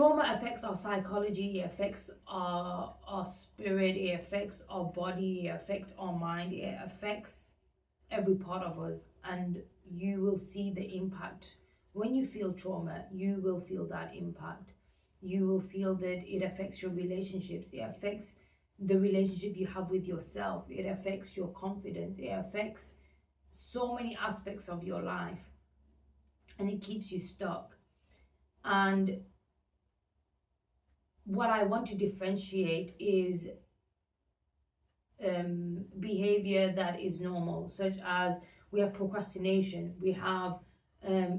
Trauma affects our psychology, it affects our spirit, it affects our body, it affects our mind, it affects every part of us. And you will see the impact. When you feel trauma, you will feel that impact. You will feel that it affects your relationships, it affects the relationship you have with yourself, it affects your confidence, it affects so many aspects of your life, and it keeps you stuck. And what I want to differentiate is behavior that is normal, such as we have procrastination, we have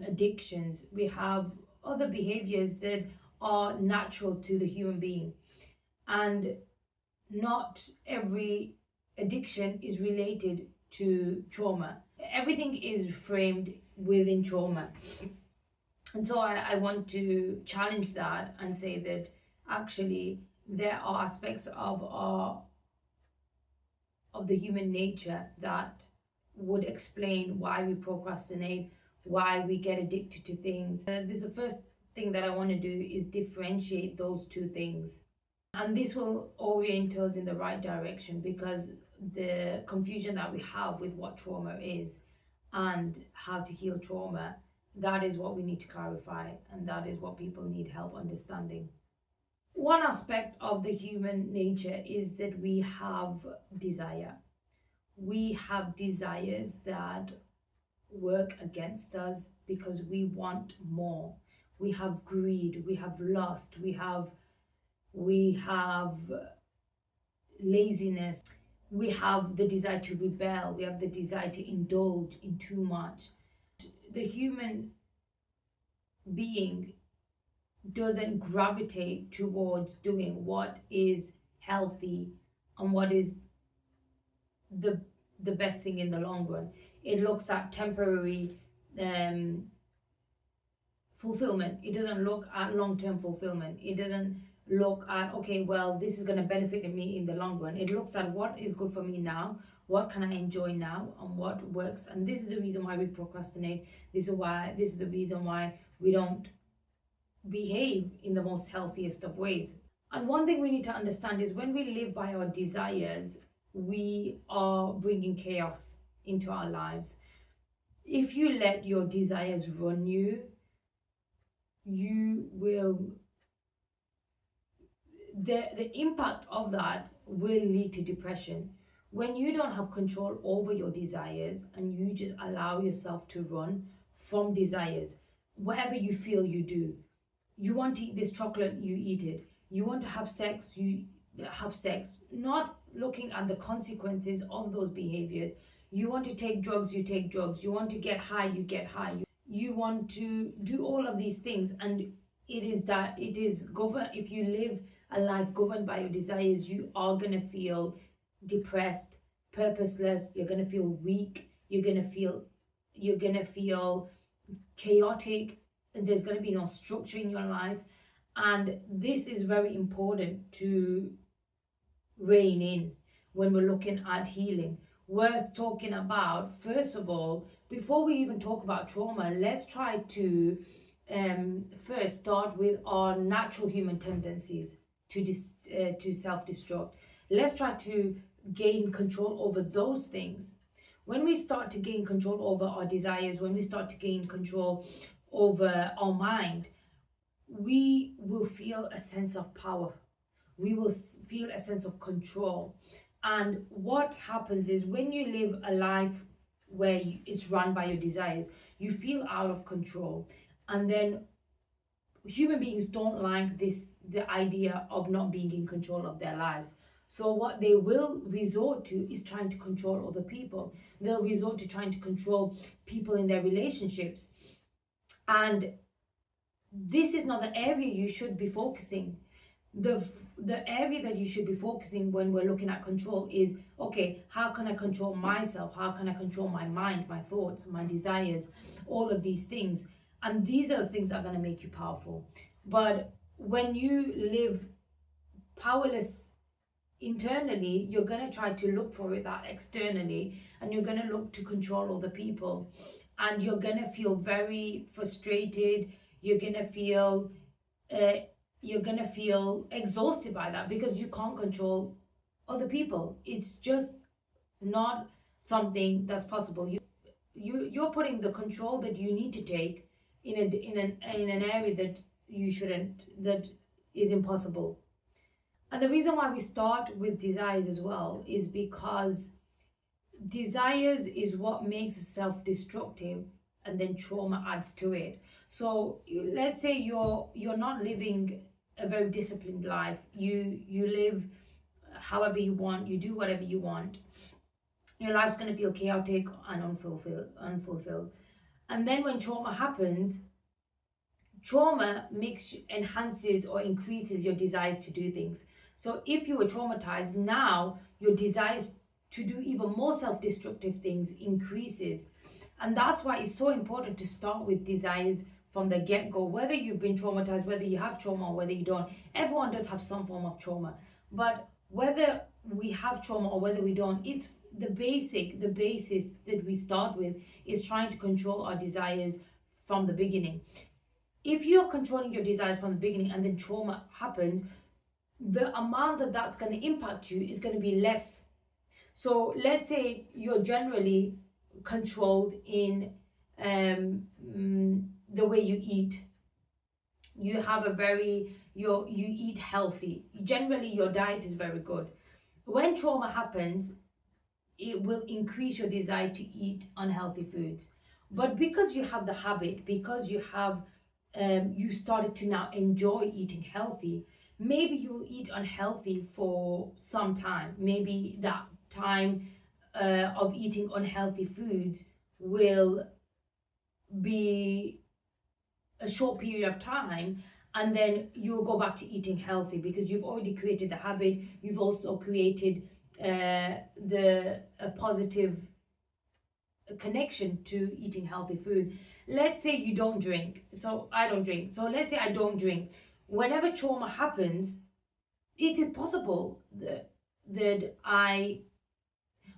addictions, we have other behaviors that are natural to the human being. And not every addiction is related to trauma. Everything is framed within trauma. And so I want to challenge that and say that actually there are aspects of the human nature that would explain why we procrastinate, why we get addicted to things. This is the first thing that I want to do is differentiate those two things. And this will orient us in the right direction, because the confusion that we have with what trauma is and how to heal trauma, that is what we need to clarify, and that is what people need help understanding. One aspect of the human nature is that we have desire. We have desires that work against us because we want more. We have greed, we have lust, we have laziness, we have the desire to rebel, we have the desire to indulge in too much. The human being doesn't gravitate towards doing what is healthy and what is the best thing in the long run. It looks at temporary fulfillment. It doesn't look at long-term fulfillment. It doesn't look at, okay, well, this is going to benefit me in the long run. It looks at what is good for me now, what can I enjoy now, and what works. And this is the reason why we procrastinate. This is the reason why we don't behave in the most healthiest of ways. And one thing we need to understand is when we live by our desires, we are bringing chaos into our lives. If you let your desires run you, the impact of that will lead to depression. When you don't have control over your desires and you just allow yourself to run from desires, whatever you feel, you do. You want to eat this chocolate, you eat it. You want to have sex, you have sex, not looking at the consequences of those behaviors. You want to take drugs, you take drugs. You want to get high, you get high. You want to do all of these things, and it is governed. If you live a life governed by your desires, you are going to feel depressed, purposeless, you're going to feel weak, you're going to feel chaotic. There's going to be no structure in your life. And this is very important to rein in when we're looking at healing. We're talking about, first of all, before we even talk about trauma, let's try to first start with our natural human tendencies to self-destruct. Let's try to gain control over those things. When we start to gain control over our desires, when we start to gain control over our mind, we will feel a sense of power. We will feel a sense of control. And what happens is when you live a life where it's run by your desires, you feel out of control. And then human beings don't like the idea of not being in control of their lives. So what they will resort to is trying to control other people. They'll resort to trying to control people in their relationships. And this is not the area you should be focusing. The area that you should be focusing when we're looking at control is, okay, how can I control myself? How can I control my mind, my thoughts, my desires, all of these things? And these are the things that are going to make you powerful. But when you live powerless internally, you're going to try to look for it that externally, and you're going to look to control other people, and you're going to feel very frustrated. You're going to feel you're gonna feel exhausted by that because you can't control other people. It's just not something that's possible. You're putting the control that you need to take in an area that you shouldn't, that is impossible. And the reason why we start with desires as well is because desires is what makes us self-destructive, and then trauma adds to it. So let's say you're not living a very disciplined life. You live however you want, you do whatever you want. Your life's going to feel chaotic and unfulfilled. And then when trauma happens, trauma enhances or increases your desires to do things. So if you were traumatized, now your desires to do even more self-destructive things increases. And that's why it's so important to start with desires from the get-go. Whether you've been traumatized, whether you have trauma or whether you don't, everyone does have some form of trauma. But whether we have trauma or whether we don't, it's the basis that we start with is trying to control our desires from the beginning. If you're controlling your desires from the beginning and then trauma happens, the amount that that's going to impact you is going to be less. So let's say you're generally controlled in the way you eat. You have you eat healthy. Generally, your diet is very good. When trauma happens, it will increase your desire to eat unhealthy foods. But because you have the habit, because you started to now enjoy eating healthy, maybe you will eat unhealthy for some time. Maybe that time of eating unhealthy foods will be a short period of time, and then you'll go back to eating healthy because you've already created the habit. You've also created the positive connection to eating healthy food. Let's say you don't drink. So I don't drink. So let's say I don't drink. Whenever trauma happens, it is possible that I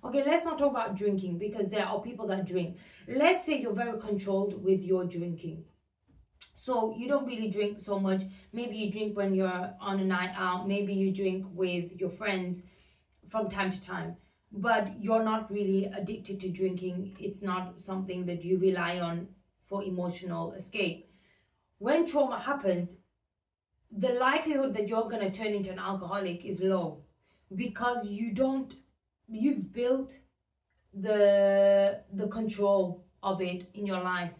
okay, let's not talk about drinking because there are people that drink. Let's say you're very controlled with your drinking. So you don't really drink so much. Maybe you drink when you're on a night out. Maybe you drink with your friends from time to time. But you're not really addicted to drinking. It's not something that you rely on for emotional escape. When trauma happens, the likelihood that you're going to turn into an alcoholic is low because you've built the control of it in your life.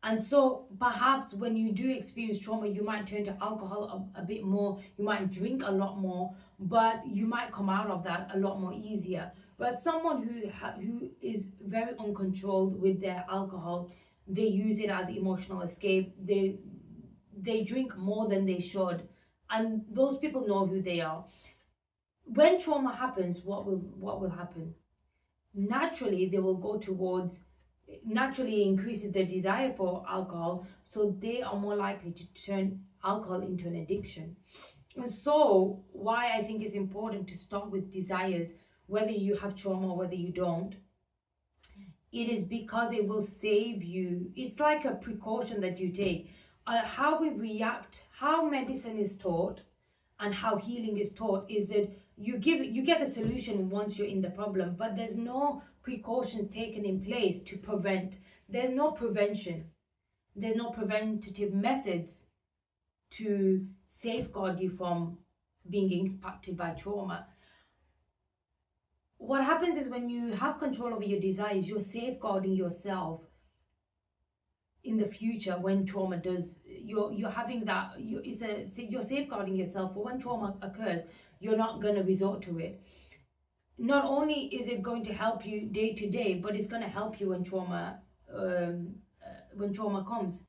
And so perhaps when you do experience trauma, you might turn to alcohol a bit more, you might drink a lot more, but you might come out of that a lot more easier. But someone who is very uncontrolled with their alcohol, they use it as emotional escape. They drink more than they should, and those people know who they are. When trauma happens, what will happen? Naturally, they will go towards naturally increases their desire for alcohol, so they are more likely to turn alcohol into an addiction. And so why I think it's important to start with desires, whether you have trauma or whether you don't, it is because it will save you. It's like a precaution that you take. How we react, how medicine is taught and how healing is taught is that you get the solution once you're in the problem, but there's no precautions taken in place to prevent. There's no prevention. There's no preventative methods to safeguard you from being impacted by trauma. What happens is when you have control over your desires, you're safeguarding yourself in the future when trauma does. You're having that. You're safeguarding yourself for when trauma occurs. You're not going to resort to it. Not only is it going to help you day to day, but it's going to help you when trauma comes.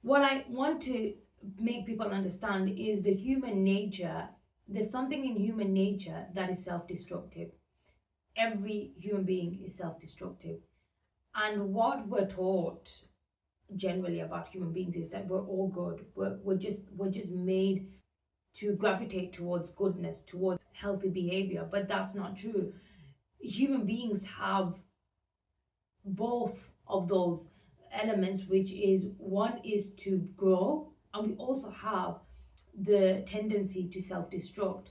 What I want to make people understand is the human nature. There's something in human nature that is self-destructive. Every human being is self-destructive, and what we're taught generally about human beings is that we're all good. We're just made to gravitate towards goodness, towards healthy behavior, but that's not true. Human beings have both of those elements, which is one is to grow, and we also have the tendency to self-destruct.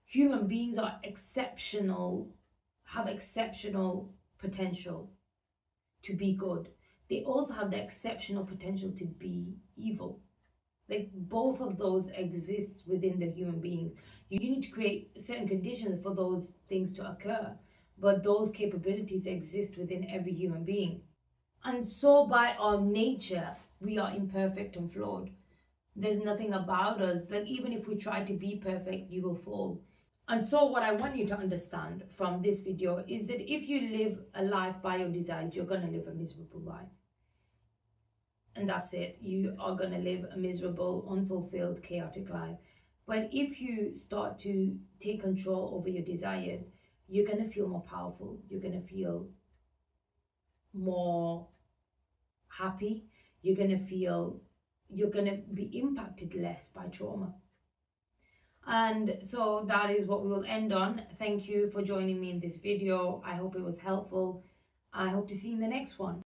Human beings are exceptional, have exceptional potential to be good. They also have the exceptional potential to be evil. Like both of those exist within the human being. You need to create certain conditions for those things to occur, but those capabilities exist within every human being. And so by our nature, we are imperfect and flawed. There's nothing about us, like even if we try to be perfect, you will fall. And so what I want you to understand from this video is that if you live a life by your desires, you're going to live a miserable life. And that's it. You are going to live a miserable, unfulfilled, chaotic life. But if you start to take control over your desires, you're going to feel more powerful. You're going to feel more happy. You're going to be impacted less by trauma. And so that is what we will end on. Thank you for joining me in this video. I hope it was helpful. I hope to see you in the next one.